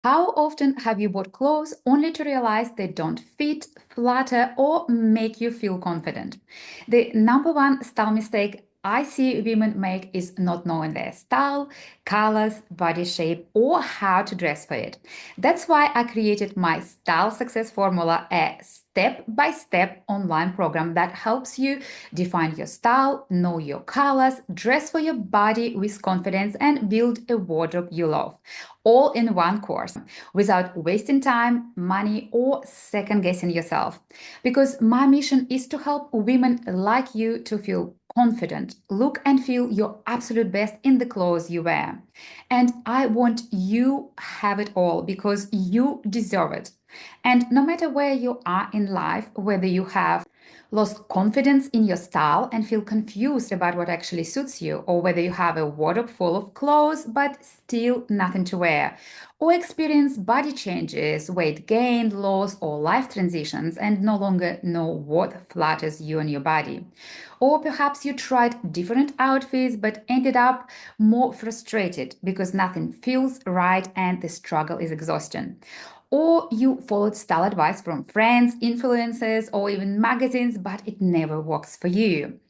How often have you bought clothes only to realize they don't fit, flatter, or make you feel confident? The number one style mistake I see women make is not knowing their style, colors, body shape, or how to dress for it. That's why I created my Style Success Formula, a step-by-step online program that helps you define your style, know your colors, dress for your body with confidence, and build a wardrobe you love, all in one course without wasting time, money, or second guessing yourself. Because my mission is to help women like you to feel confident, look and feel your absolute best in the clothes you wear. And I want you have it all because you deserve it. And no matter where you are in life, whether you have lost confidence in your style and feel confused about what actually suits you, or whether you have a wardrobe full of clothes but still nothing to wear, or experience body changes, weight gain, loss, or life transitions and no longer know what flatters you and your body. Or perhaps you tried different outfits but ended up more frustrated because nothing feels right and the struggle is exhausting. Or you followed style advice from friends, influencers, or even magazines, but it never works for you.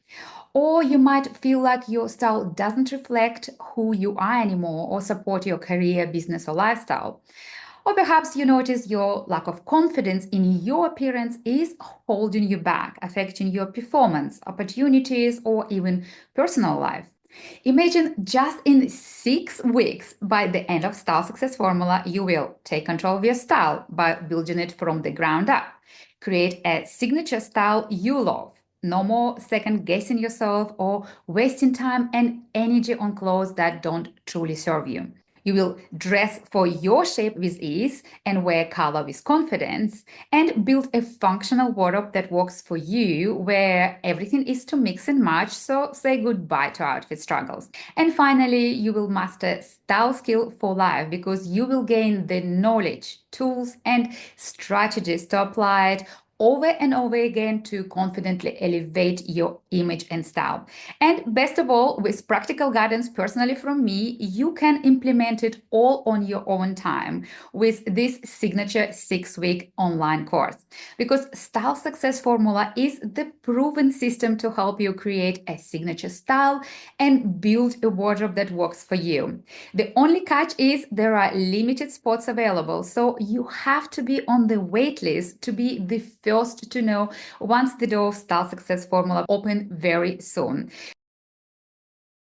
Or you might feel like your style doesn't reflect who you are anymore or support your career, business, or lifestyle. Or perhaps you notice your lack of confidence in your appearance is holding you back, affecting your performance, opportunities, or even personal life. Imagine just in 6 weeks, by the end of Style Success Formula, you will take control of your style by building it from the ground up. Create a signature style you love. No more second guessing yourself or wasting time and energy on clothes that don't truly serve you. You will dress for your shape with ease and wear color with confidence and build a functional wardrobe that works for you where everything is to mix and match. So say goodbye to outfit struggles. And finally, you will master style skill for life because you will gain the knowledge, tools, and strategies to apply it over and over again to confidently elevate your image and style. And best of all, with practical guidance personally from me, you can implement it all on your own time with this signature 6 week online course. Because Style Success Formula is the proven system to help you create a signature style and build a wardrobe that works for you. The only catch is there are limited spots available, so you have to be on the wait list to be the first to know once the door of Style Success Formula open very soon.